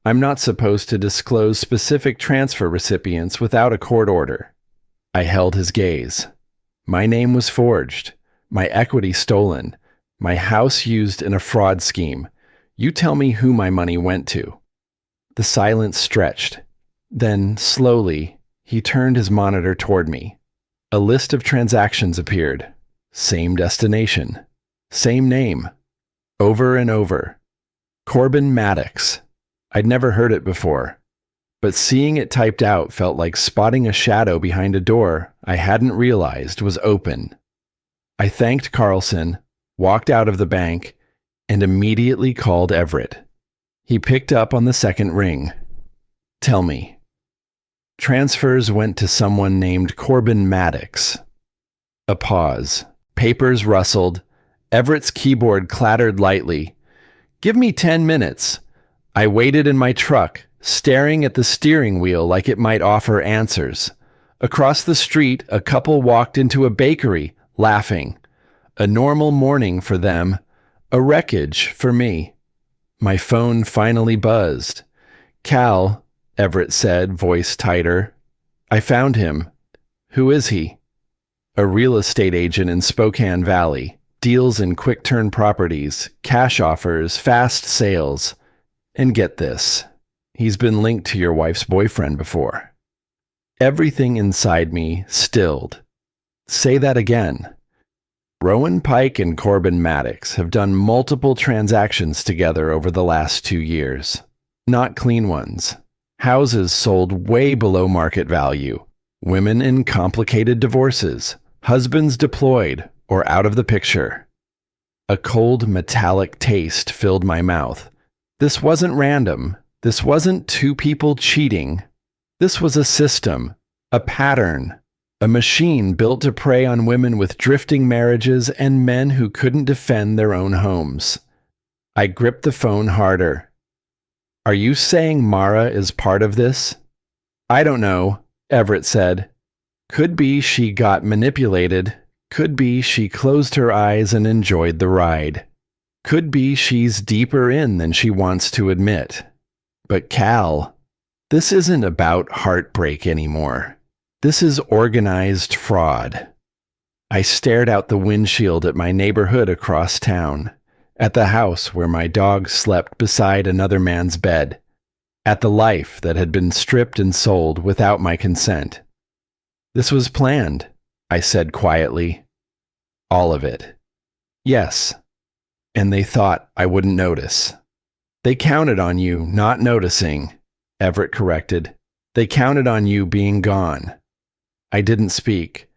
"I'm not supposed to disclose specific transfer recipients without a court order." I held his gaze. "My name was forged, my equity stolen, my house used in a fraud scheme. You tell me who my money went to." The silence stretched. Then, slowly, he turned his monitor toward me. A list of transactions appeared. Same destination. Same name. Over and over. Corbin Maddox. I'd never heard it before, but seeing it typed out felt like spotting a shadow behind a door I hadn't realized was open. I thanked Carlson, walked out of the bank, and immediately called Everett. He picked up on the second ring. "Tell me." "Transfers went to someone named Corbin Maddox." A pause. Papers rustled. Everett's keyboard clattered lightly. "Give me 10 minutes. I waited in my truck, staring at the steering wheel like it might offer answers. Across the street, a couple walked into a bakery, laughing. A normal morning for them, a wreckage for me. My phone finally buzzed. "Cal," Everett said, voice tighter. "I found him." "Who is he?" "A real estate agent in Spokane Valley. Deals in quick-turn properties, cash offers, fast sales. And get this, he's been linked to your wife's boyfriend before." Everything inside me stilled. "Say that again." "Rowan Pike and Corbin Maddox have done multiple transactions together over the last 2 years. Not clean ones. Houses sold way below market value. Women in complicated divorces. Husbands deployed or out of the picture." A cold metallic taste filled my mouth. This wasn't random. This wasn't two people cheating. This was a system, a pattern, a machine built to prey on women with drifting marriages and men who couldn't defend their own homes. I gripped the phone harder. "Are you saying Mara is part of this?" "I don't know," Everett said. "Could be she got manipulated. Could be she closed her eyes and enjoyed the ride. Could be she's deeper in than she wants to admit. But Cal, this isn't about heartbreak anymore. This is organized fraud." I stared out the windshield at my neighborhood across town, at the house where my dog slept beside another man's bed, at the life that had been stripped and sold without my consent. "This was planned," I said quietly. "All of it." "Yes. And they thought I wouldn't notice." "They counted on you not noticing," Everett corrected. "They counted on you being gone." I didn't speak.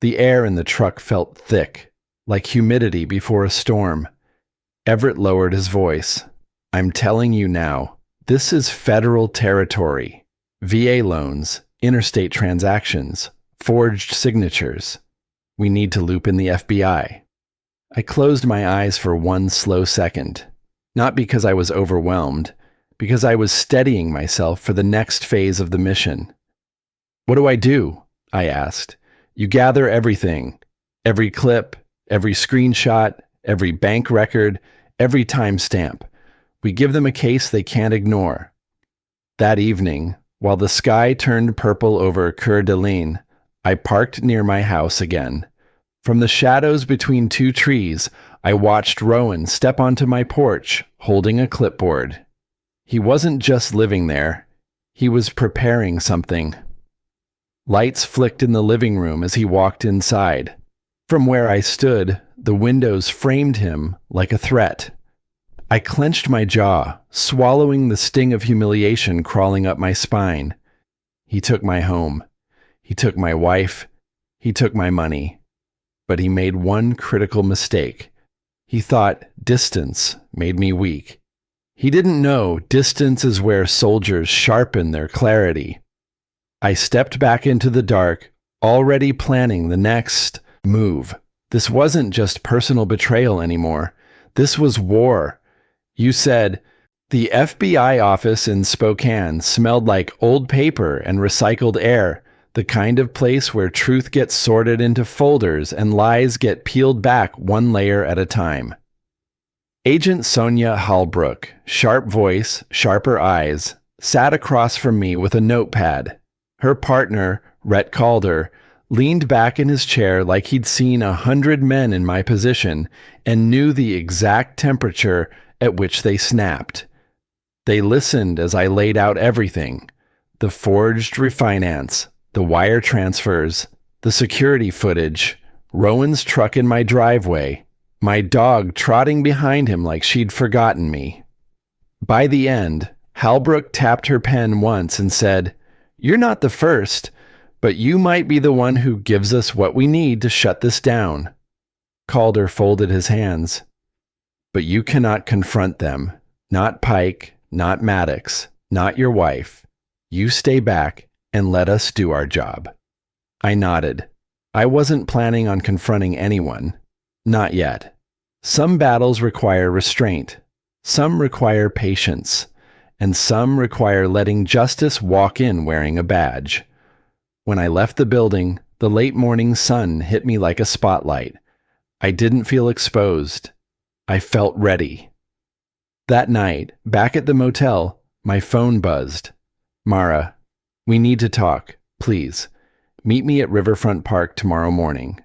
The air in the truck felt thick, like humidity before a storm. Everett lowered his voice. "I'm telling you now, this is federal territory. VA loans, interstate transactions, forged signatures. We need to loop in the FBI." I closed my eyes for one slow second, not because I was overwhelmed, because I was steadying myself for the next phase of the mission. "What do I do?" I asked. "You gather everything, every clip, every screenshot, every bank record, every timestamp. We give them a case they can't ignore." That evening, while the sky turned purple over Coeur d'Alene, I parked near my house again. From the shadows between two trees, I watched Rowan step onto my porch, holding a clipboard. He wasn't just living there. He was preparing something. Lights flicked in the living room as he walked inside. From where I stood, the windows framed him like a threat. I clenched my jaw, swallowing the sting of humiliation crawling up my spine. He took my home. He took my wife. He took my money. But he made one critical mistake. He thought distance made me weak. He didn't know distance is where soldiers sharpen their clarity. I stepped back into the dark, already planning the next move, This wasn't just personal betrayal anymore. This was war. You said, the FBI office in Spokane smelled like old paper and recycled air, the kind of place where truth gets sorted into folders and lies get peeled back one layer at a time. Agent Sonia Halbrook, sharp voice, sharper eyes, sat across from me with a notepad. Her partner, Rhett Calder, leaned back in his chair like he'd seen 100 men in my position and knew the exact temperature at which they snapped. They listened as I laid out everything: the forged refinance, the wire transfers, the security footage, Rowan's truck in my driveway, my dog trotting behind him like she'd forgotten me. By the end, Halbrook tapped her pen once and said, "You're not the first, but you might be the one who gives us what we need to shut this down." Calder folded his hands. "But you cannot confront them. Not Pike, not Maddox, not your wife. You stay back and let us do our job." I nodded. I wasn't planning on confronting anyone. Not yet. Some battles require restraint. Some require patience. And some require letting justice walk in wearing a badge. When I left the building, the late morning sun hit me like a spotlight. I didn't feel exposed. I felt ready. That night, back at the motel, my phone buzzed. "Mara, we need to talk, please. Meet me at Riverfront Park tomorrow morning."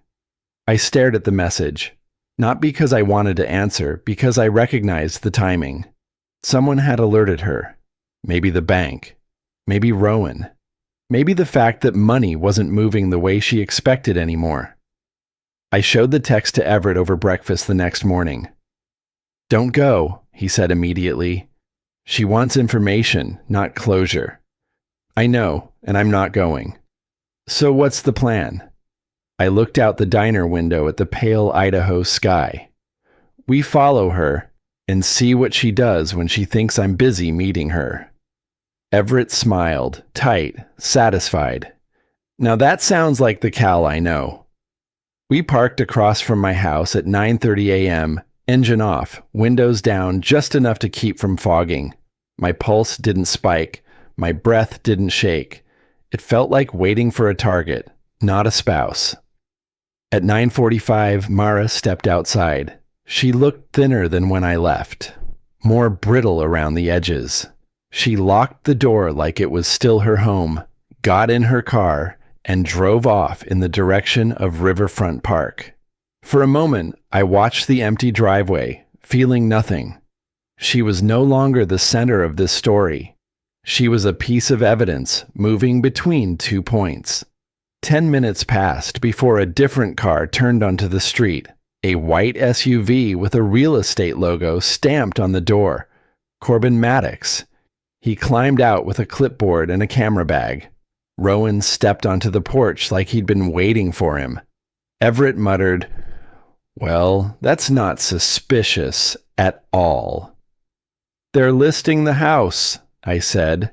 I stared at the message, not because I wanted to answer, because I recognized the timing. Someone had alerted her. Maybe the bank. Maybe Rowan. Maybe the fact that money wasn't moving the way she expected anymore. I showed the text to Everett over breakfast the next morning. "Don't go," he said immediately. "She wants information, not closure." "I know, and I'm not going." "So what's the plan?" I looked out the diner window at the pale Idaho sky. "We follow her and see what she does when she thinks I'm busy meeting her." Everett smiled, tight, satisfied. Now that sounds like the Cal I know. We parked across from my house at 9:30 a.m., engine off, windows down just enough to keep from fogging. My pulse didn't spike. My breath didn't shake. It felt like waiting for a target, not a spouse. At 9:45, Mara stepped outside. She looked thinner than when I left, more brittle around the edges. She locked the door like it was still her home, got in her car, and drove off in the direction of Riverfront Park. For a moment, I watched the empty driveway, feeling nothing. She was no longer the center of this story. She was a piece of evidence moving between 2 points. 10 minutes passed before a different car turned onto the street, a white SUV with a real estate logo stamped on the door. Corbin Maddox. He climbed out with a clipboard and a camera bag. Rowan stepped onto the porch like he'd been waiting for him. Everett muttered, "Well, that's not suspicious at all." "They're listing the house," I said,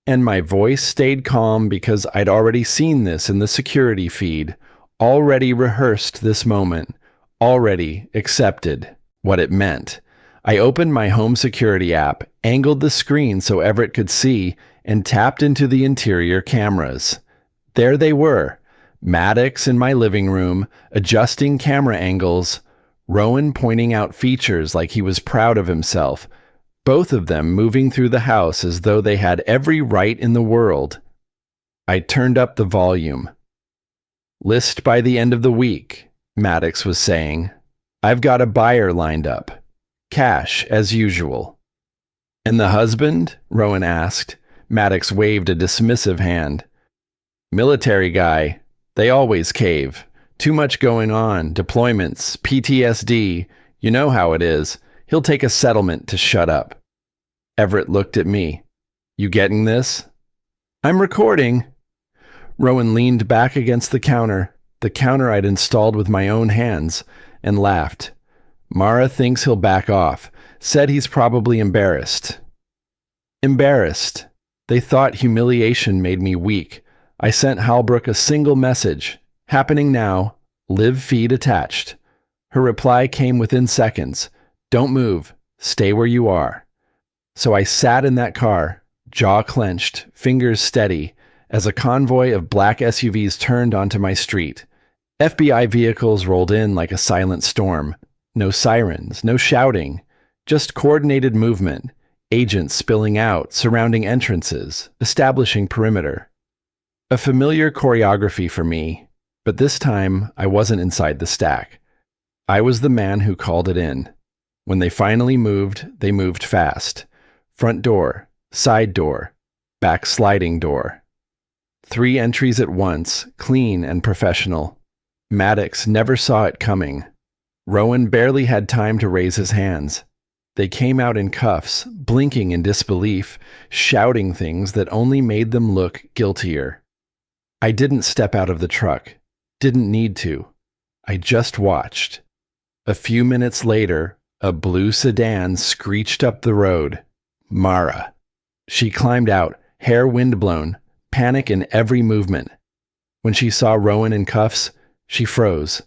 and my voice stayed calm because I'd already seen this in the security feed, already rehearsed this moment, already accepted what it meant. I opened my home security app, angled the screen so Everett could see, and tapped into the interior cameras. There they were, Maddox in my living room, adjusting camera angles, Rowan pointing out features like he was proud of himself, both of them moving through the house as though they had every right in the world. I turned up the volume. "List by the end of the week," Maddox was saying. "I've got a buyer lined up. Cash, as usual." "And the husband?" Rowan asked. Maddox waved a dismissive hand. "Military guy. They always cave. Too much going on, deployments, PTSD. You know how it is. He'll take a settlement to shut up." Everett looked at me. "You getting this?" "I'm recording." Rowan leaned back against the counter I'd installed with my own hands, and laughed. "Mara thinks he'll back off. Said he's probably embarrassed." Embarrassed. They thought humiliation made me weak. I sent Halbrook a single message. "Happening now. Live feed attached. Her reply came within seconds. Don't move. Stay where you are. So I sat in that car, jaw clenched, fingers steady, as a convoy of black SUVs turned onto my street. FBI vehicles rolled in like a silent storm. No sirens, no shouting, just coordinated movement, agents spilling out, surrounding entrances, establishing perimeter. A familiar choreography for me, but this time I wasn't inside the stack. I was the man who called it in. When they finally moved, they moved fast. Front door, side door, back sliding door. 3 entries at once, clean and professional. Maddox never saw it coming. Rowan barely had time to raise his hands. They came out in cuffs, blinking in disbelief, shouting things that only made them look guiltier. I didn't step out of the truck. Didn't need to. I just watched. A few minutes later, a blue sedan screeched up the road. Mara. She climbed out, hair windblown, panic in every movement. When she saw Rowan in cuffs, she froze.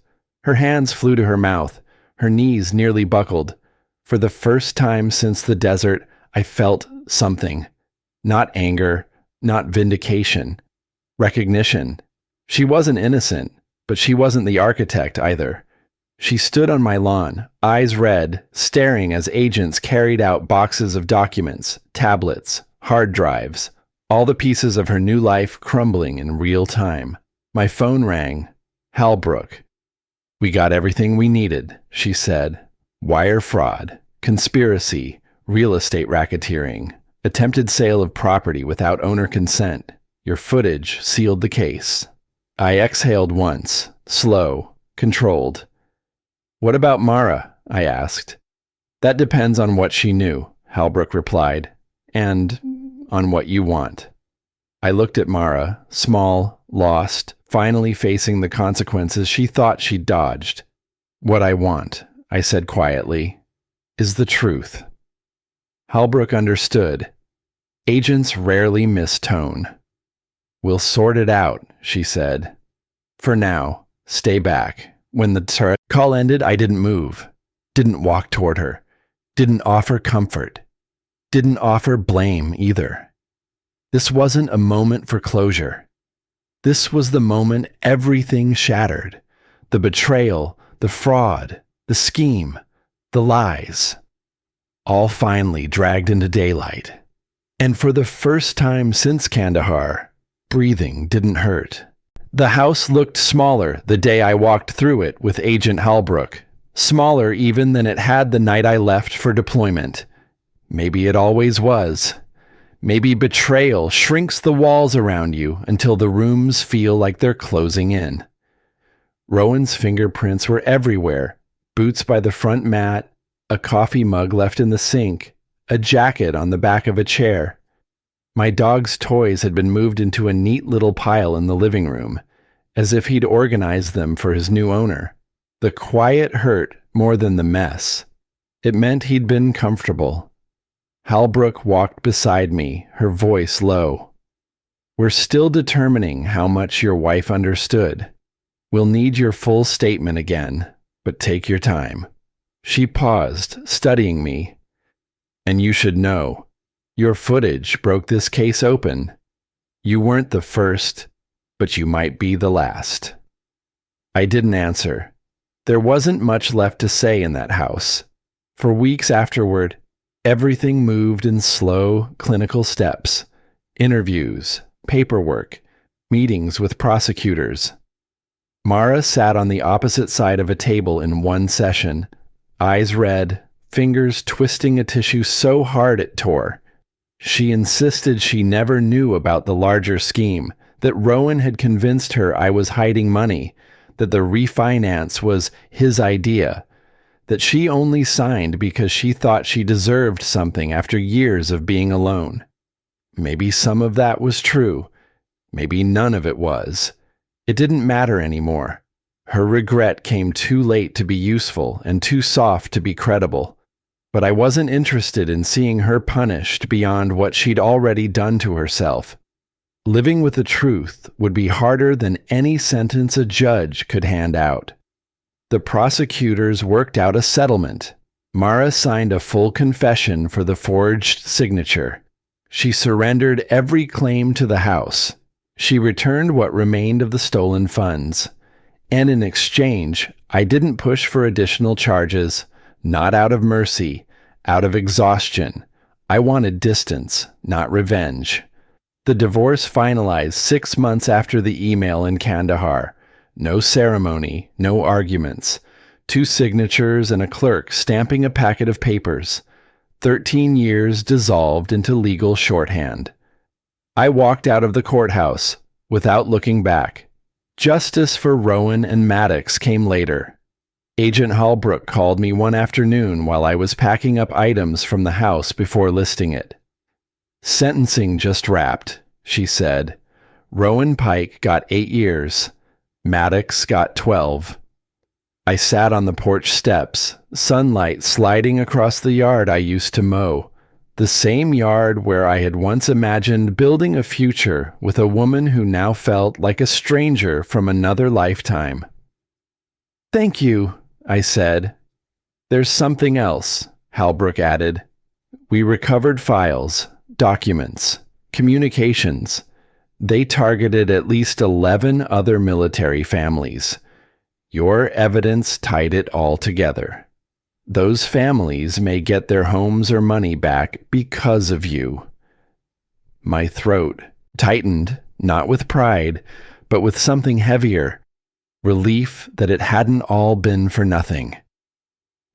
Her hands flew to her mouth. Her knees nearly buckled. For the first time since the desert, I felt something. Not anger, not vindication. Recognition. She wasn't innocent, but she wasn't the architect either. She stood on my lawn, eyes red, staring as agents carried out boxes of documents, tablets, hard drives, all the pieces of her new life crumbling in real time. My phone rang. Halbrook. We got everything we needed, she said. Wire fraud, conspiracy, real estate racketeering, attempted sale of property without owner consent. Your footage sealed the case. I exhaled once, slow, controlled. What about Mara? I asked. That depends on what she knew, Halbrook replied, and on what you want. I looked at Mara, small, lost, finally facing the consequences she thought she'd dodged. What I want, I said quietly, is the truth. Halbrook understood. Agents rarely miss tone. We'll sort it out, she said. For now, stay back. When the call ended, I didn't move, didn't walk toward her, didn't offer comfort, didn't offer blame either. This wasn't a moment for closure. This was the moment everything shattered. The betrayal, the fraud, the scheme, the lies. All finally dragged into daylight. And for the first time since Kandahar, breathing didn't hurt. The house looked smaller the day I walked through it with Agent Halbrook. Smaller even than it had the night I left for deployment. Maybe it always was. Maybe betrayal shrinks the walls around you until the rooms feel like they're closing in. Rowan's fingerprints were everywhere. Boots by the front mat, a coffee mug left in the sink, a jacket on the back of a chair. My dog's toys had been moved into a neat little pile in the living room, as if he'd organized them for his new owner. The quiet hurt more than the mess. It meant he'd been comfortable. Halbrook walked beside me, her voice low. We're still determining how much your wife understood. We'll need your full statement again, but take your time. She paused, studying me. And you should know. Your footage broke this case open. You weren't the first, but you might be the last. I didn't answer. There wasn't much left to say in that house. For weeks afterward, everything moved in slow, clinical steps. Interviews, paperwork, meetings with prosecutors. Mara sat on the opposite side of a table in one session, eyes red, fingers twisting a tissue so hard it tore. She insisted she never knew about the larger scheme, that Rowan had convinced her I was hiding money, that the refinance was his idea, that she only signed because she thought she deserved something after years of being alone. Maybe some of that was true. Maybe none of it was. It didn't matter anymore. Her regret came too late to be useful and too soft to be credible. But I wasn't interested in seeing her punished beyond what she'd already done to herself. Living with the truth would be harder than any sentence a judge could hand out. The prosecutors worked out a settlement. Mara signed a full confession for the forged signature. She surrendered every claim to the house. She returned what remained of the stolen funds. And in exchange, I didn't push for additional charges, not out of mercy, out of exhaustion. I wanted distance, not revenge. The divorce finalized 6 months after the email in Kandahar. No ceremony, no arguments. 2 signatures and a clerk stamping a packet of papers. 13 years dissolved into legal shorthand. I walked out of the courthouse without looking back. Justice for Rowan and Maddox came later. Agent Holbrook called me one afternoon while I was packing up items from the house before listing it. "Sentencing just wrapped," she said. "Rowan Pike got 8 years. Maddox got 12. I sat on the porch steps, sunlight sliding across the yard I used to mow, the same yard where I had once imagined building a future with a woman who now felt like a stranger from another lifetime. "Thank you," I said. "There's something else," Holbrook added. "We recovered files, documents, communications. They targeted at least 11 other military families. Your evidence tied it all together. Those families may get their homes or money back because of you." My throat tightened, not with pride, but with something heavier, relief that it hadn't all been for nothing.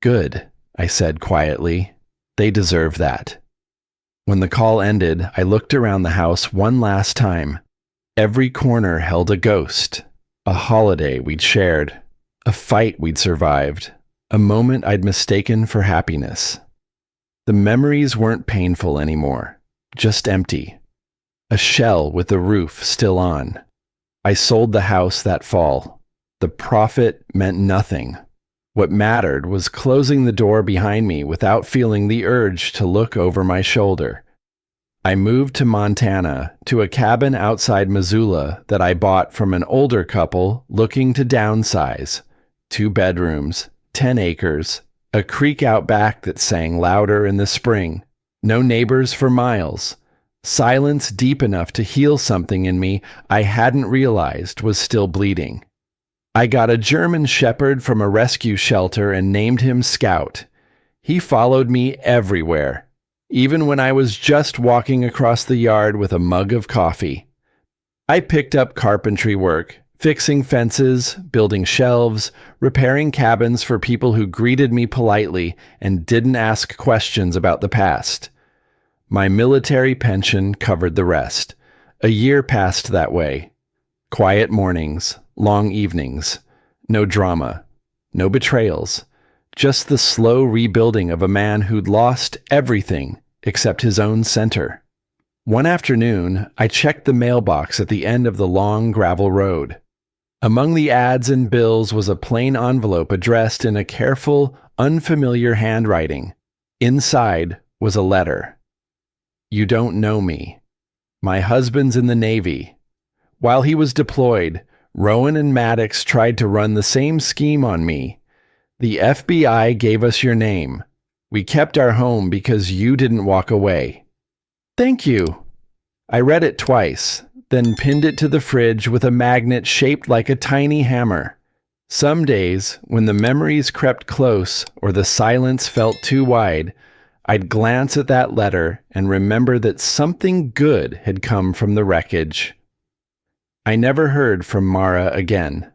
"Good," I said quietly. "They deserve that." When the call ended, I looked around the house one last time. Every corner held a ghost, a holiday we'd shared, a fight we'd survived, a moment I'd mistaken for happiness. The memories weren't painful anymore, just empty. A shell with the roof still on. I sold the house that fall. The profit meant nothing. What mattered was closing the door behind me without feeling the urge to look over my shoulder. I moved to Montana, to a cabin outside Missoula that I bought from an older couple looking to downsize. 2 bedrooms, 10 acres, a creek out back that sang louder in the spring, no neighbors for miles, silence deep enough to heal something in me I hadn't realized was still bleeding. I got a German shepherd from a rescue shelter and named him Scout. He followed me everywhere, even when I was just walking across the yard with a mug of coffee. I picked up carpentry work, fixing fences, building shelves, repairing cabins for people who greeted me politely and didn't ask questions about the past. My military pension covered the rest. A year passed that way. Quiet mornings, long evenings, no drama, no betrayals, just the slow rebuilding of a man who'd lost everything except his own center. One afternoon, I checked the mailbox at the end of the long gravel road. Among the ads and bills was a plain envelope addressed in a careful, unfamiliar handwriting. Inside was a letter. "You don't know me. My husband's in the Navy. While he was deployed, Rowan and Maddox tried to run the same scheme on me. The FBI gave us your name. We kept our home because you didn't walk away. Thank you." I read it twice, then pinned it to the fridge with a magnet shaped like a tiny hammer. Some days, when the memories crept close or the silence felt too wide, I'd glance at that letter and remember that something good had come from the wreckage. I never heard from Mara again.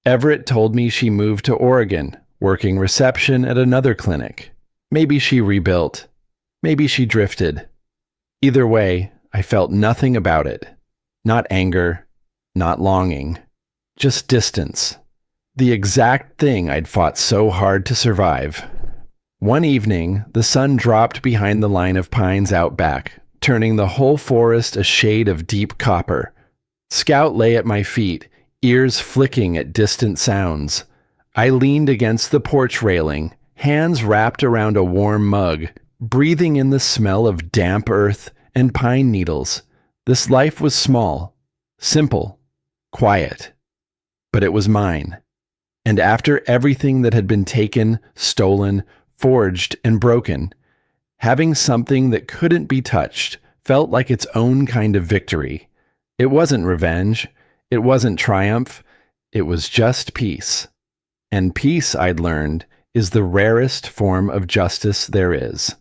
Everett told me she moved to Oregon, working reception at another clinic. Maybe she rebuilt. Maybe she drifted. Either way, I felt nothing about it. Not anger, not longing, just distance. The exact thing I'd fought so hard to survive. One evening, the sun dropped behind the line of pines out back, turning the whole forest a shade of deep copper. Scout lay at my feet, ears flicking at distant sounds. I leaned against the porch railing, hands wrapped around a warm mug, breathing in the smell of damp earth and pine needles. This life was small, simple, quiet, but it was mine. And after everything that had been taken, stolen, forged, and broken, having something that couldn't be touched felt like its own kind of victory. It wasn't revenge. It wasn't triumph. It was just peace. And peace, I'd learned, is the rarest form of justice there is.